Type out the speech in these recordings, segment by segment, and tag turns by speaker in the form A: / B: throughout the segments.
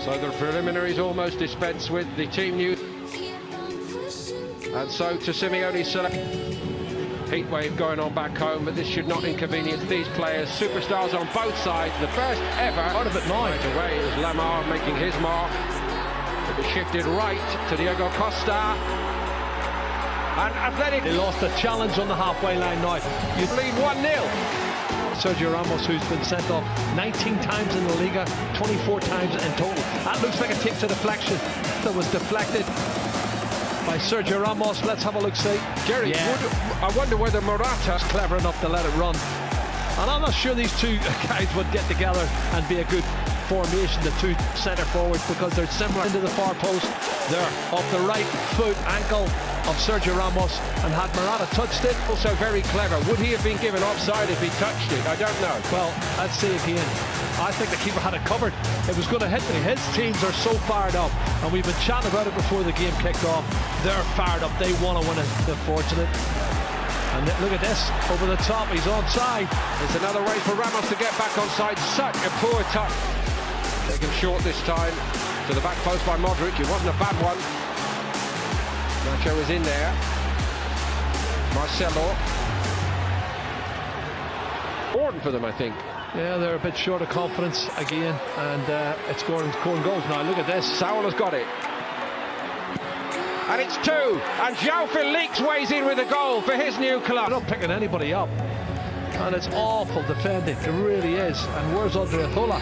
A: So the preliminaries almost dispensed with, the team news. And so to Simeone's heat wave going on back home, but this should not inconvenience these players. Superstars on both sides, the first ever.
B: Out of it now.
A: Right away, it was Lamar making his mark. It was shifted right to Diego Costa. And Atletico.
B: They lost the challenge on the halfway line now.
A: You lead 1-0.
B: Sergio Ramos, who's been sent off 19 times in the Liga, 24 times in total. That looks like a kick to deflection that was deflected by Sergio Ramos. Let's have a look, see.
A: Jerry, I wonder whether Morata's
B: clever enough to let it run. And I'm not sure these two guys would get together and be a good formation, the two centre forwards, because they're similar into the far post. They're off the right foot, ankle of Sergio Ramos, and had Morata touched it.
A: Also very clever. Would he have been given offside if he touched it? I don't know.
B: Well, let's see again. I think the keeper had it covered. It was going to hit me. His teams are so fired up, and we've been chatting about it before the game kicked off. They're fired up. They want to win it. They're fortunate. And look at this, over the top, he's onside.
A: It's another way for Ramos to get back onside. Such a poor touch. Taken short this time to the back post by Modric. It wasn't a bad one. Načo is in there. Marcelo. Important for them, I think.
B: Yeah, they're a bit short of confidence again, and it's scoring goals now. Look at this.
A: Saul has got it. And it's 2. And Joao Felix weighs in with a goal for his new club.
B: They're not picking anybody up. And it's awful defending. It really is. And where's Vitola?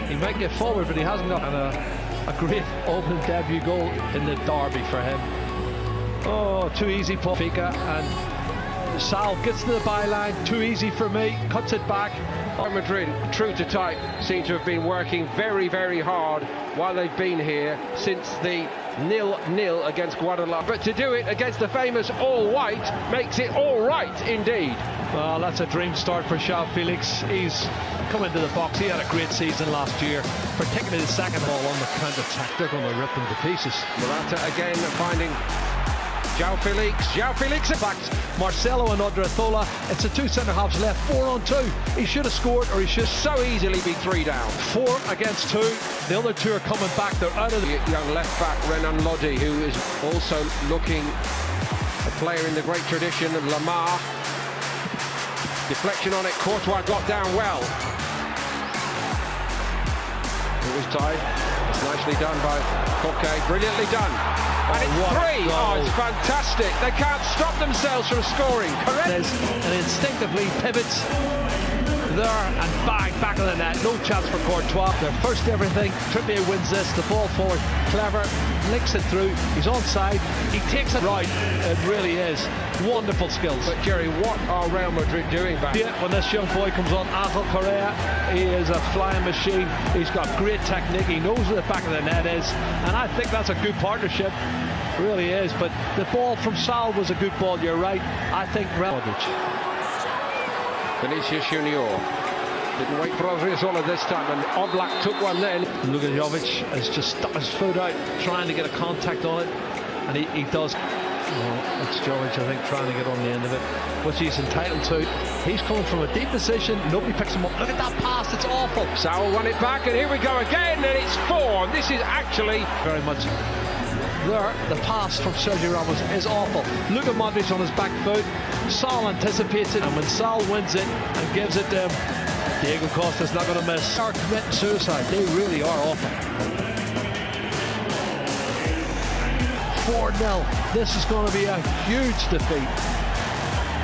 B: He might get forward, but he hasn't got a great opening debut goal in the derby for him. Oh, too easy for Fika, and Sal gets to the byline. Too easy for me. Cuts it back.
A: Real Madrid, true to type, seem to have been working very, very hard while they've been here since the 0-0 against Guadalajara. But to do it against the famous all-white makes it all right indeed.
B: Well, that's a dream start for Joao Felix. He's come into the box. He had a great season last year, particularly the second ball on the counter-attack. They're going to rip them to pieces.
A: Morata again finding Joao Felix. Joao Felix backs
B: Marcelo and Vitola. It's the two centre-halves left, 4-on-2. He should have scored, or he should
A: so easily be 3 down.
B: 4 against 2. The other 2 are coming back. They're out of the
A: young left-back Renan Lodi, who is also looking a player in the great tradition of Lamar. Deflection on it. Courtois got down well. It was tied. It's nicely done by Koke. Brilliantly done. And it's 3. Oh, it's fantastic. They can't stop themselves from scoring. Correct.
B: And instinctively pivots there and bang, back of the net. No chance for Courtois. Their first everything. Trippier wins this. The ball forward. Clever. Links it through. He's onside. He takes it right. It really is. Wonderful skills.
A: But Jerry, what are Real Madrid doing back?
B: Yeah, when this young boy comes on, Correa, he is a flying machine. He's got great technique. He knows where the back of the net is, and I think that's a good partnership. It really is. But the ball from Sal was a good ball. You're right. I think
A: Vinicius Junior didn't wait for Odriozola this time, and Oblak took one then.
B: Look at Jovic has just stuck his foot out, trying to get a contact on it, and he does. Well, it's Jovic, I think, trying to get on the end of it, which he's entitled to. He's coming from a deep position. Nobody picks him up. Look at that pass. It's awful.
A: Saul won it back, and here we go again, and it's 4. This is actually
B: very much there. The pass from Sergio Ramos is awful. Look at Modric on his back foot. Saul anticipates it, and when Saul wins it and gives it to him, Diego Costa's not going to miss. They are committing suicide. They really are awful. 4-0. This is going to be a huge defeat.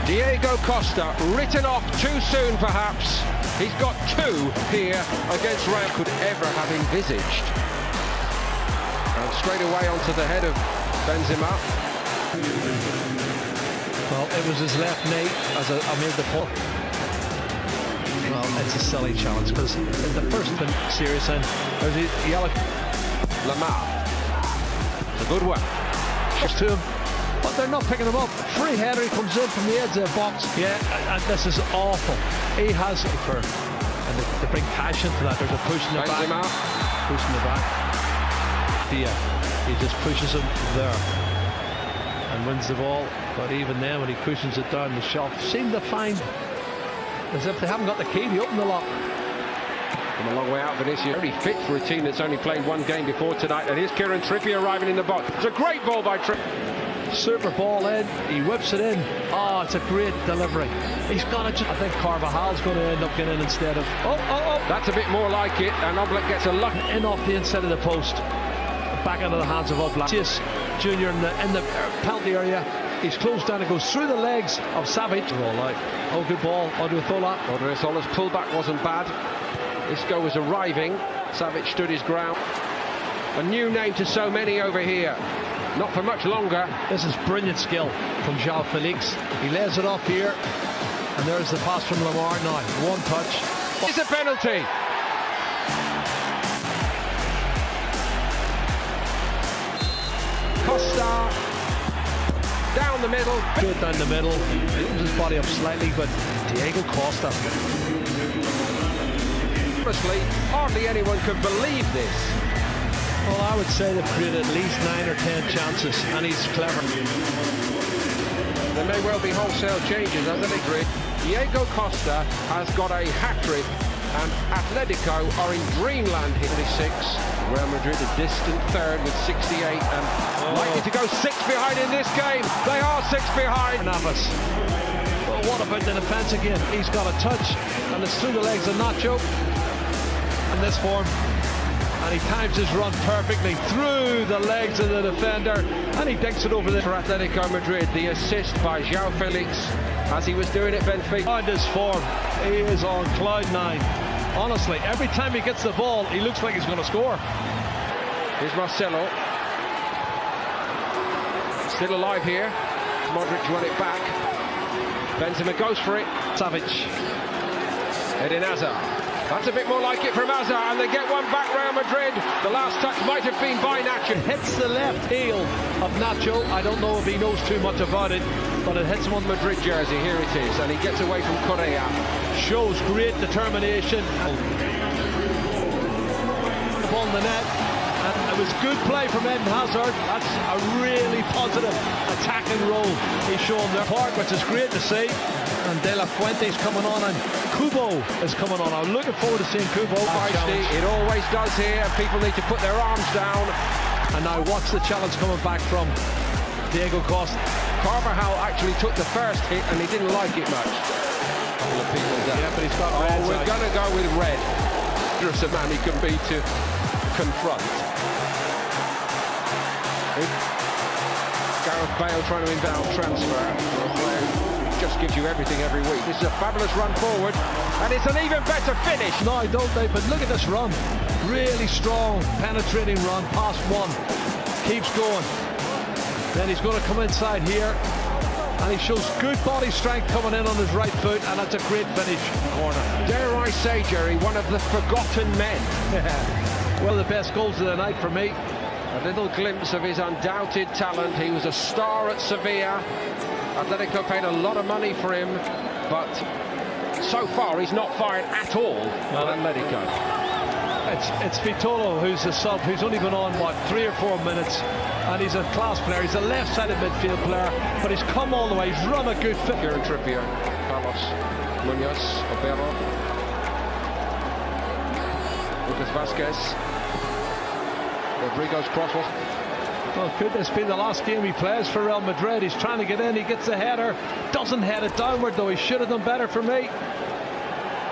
A: Diego Costa written off too soon, perhaps. He's got 2 here against Real. Could ever have envisaged. And straight away onto the head of Benzema.
B: Well, it was his left knee as I made the point. Well, it's a silly challenge because the first been serious end. There's a yellow.
A: Lamar. It's a good one.
B: Just to him, but they're not picking him up. Free header, he comes in from the edge of the box. Yeah, and this is awful. He has it for, and they bring passion to that. There's a push in the
A: Benzema.
B: back. Push in the back. Yeah, he just pushes him there and wins the ball. But even then, when he pushes it down the shelf, seem to find as if they haven't got the key to open the lock.
A: From a long way out, Vinicius very fit for a team that's only played one game before tonight. And here's Kieran Trippier arriving in the box. It's a great ball by Trippier.
B: Super ball in, he whips it in. Oh, it's a great delivery. He's got it. I think Carvajal's going to end up getting in instead of. Oh.
A: That's a bit more like it. And Oblak gets a luck
B: in off the inside of the post. Back into the hands of Oblak. Junior in the penalty area. He's closed down and goes through the legs of Savic. Oh, good ball. Odriozola.
A: Odriozola's pullback wasn't bad. Isco was arriving. Savic stood his ground. A new name to so many over here. Not for much longer.
B: This is brilliant skill from Joao Felix. He lays it off here. And there's the pass from Lamar now. One touch.
A: It's a penalty. Costa. Down the middle.
B: Good down the middle. He moves his body up slightly, but Diego Costa.
A: Honestly, hardly anyone could believe this.
B: Well, I would say they've created at least 9 or 10 chances, and he's clever.
A: There may well be wholesale changes, as they agree. Diego Costa has got a hat-trick, and Atletico are in dreamland here. 36. Real Madrid a distant third with 68, and likely to go 6 behind in this game. They are 6 behind.
B: Navas. Well, what about the defence again? He's got a touch, and it's through the legs of Nacho. In this form, and he times his run perfectly through the legs of the defender, and he dinks it over there.
A: For Atletico Madrid, the assist by Joao Felix, as he was doing at Benfica.
B: On this form, he is on cloud 9. Honestly, every time he gets the ball, he looks like he's going to score.
A: Here's Marcelo. Still alive here. Modric won it back. Benzema goes for it.
B: Savic.
A: Eden Hazard. That's a bit more like it from Hazard, and they get one back. Real Madrid. The last touch might have been by Nacho.
B: Hits the left heel of Nacho. I don't know if he knows too much about it, but it hits him on the
A: Madrid jersey. Here it is, and he gets away from Correa.
B: Shows great determination. The ball in the net, and it was good play from Eden Hazard. That's a really positive attacking role he's shown there. Park, which is great to see. And De La Fuente's coming on, and Kubo is coming on. I'm looking forward to seeing Kubo.
A: It always does here. People need to put their arms down.
B: And now watch the challenge coming back from Diego Costa.
A: Carvajal actually took the first hit, and he didn't like it much. A couple of people down.
B: Yeah, but he's got red.
A: We're going to go with red. Dangerous a man he can be to confront. Gareth Bale trying to inbound transfer. Just gives you everything every week. This is a fabulous run forward, and it's an even better finish.
B: No, don't they? But look at this run. Really strong, penetrating run, past one. Keeps going. Then he's going to come inside here, and he shows good body strength coming in on his right foot, and that's a great finish. Corner.
A: Dare I say, Jerry, one of the forgotten men.
B: One of the best goals of the night for me.
A: A little glimpse of his undoubted talent. He was a star at Sevilla. Atletico paid a lot of money for him, but so far he's not fired at all at Atletico.
B: It's Vitollo who's a sub, who's only been on, 3 or 4 minutes, and he's a class player. He's a left-sided midfield player, but he's come all the way. He's run a good fit.
A: Kieran Trippier, Carlos Munoz, Obero, Lucas Vazquez, Rodrigo's cross was.
B: Well, could this be the last game he plays for Real Madrid? He's trying to get in, he gets the header, doesn't head it downward though. He should have done better for me.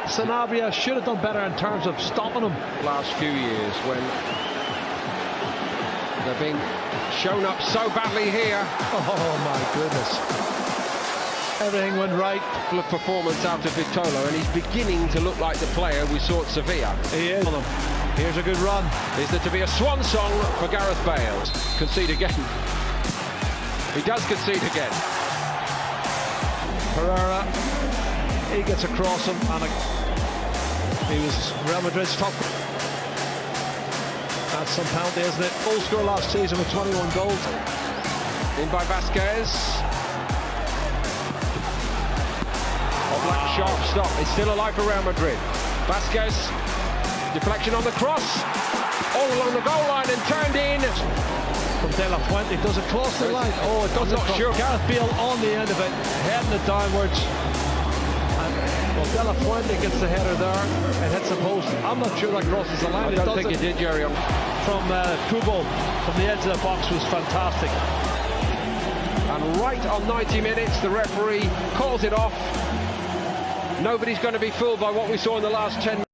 B: Sanabria should have done better in terms of stopping him.
A: Last few years when they're being shown up so badly here.
B: Oh my goodness. Everything went right.
A: Look, performance out of Vitollo, and he's beginning to look like the player we saw at Sevilla.
B: He is. Here's a good run.
A: Is there to be a swan song for Gareth Bale? Concede again. He does concede again.
B: Correa, he gets across him, and he was Real Madrid's top. That's some penalty, isn't it? Goal scorer last season with 21 goals.
A: In by Vazquez. Oblak, sharp stop. It's still alive for Real Madrid. Vazquez. Deflection on the cross, all along the goal line and turned in.
B: From De La Fuente, does it cross the line? Oh, it doesn't.
A: I'm not sure.
B: Gareth Bale on the end of it, heading it downwards. And, Well, De La Fuente gets the header there and hits the post. I'm not sure that crosses the line.
A: I don't think it did, Jerry.
B: From Kubo, from the edge of the box, was fantastic.
A: And right on 90 minutes, the referee calls it off. Nobody's going to be fooled by what we saw in the last 10 minutes.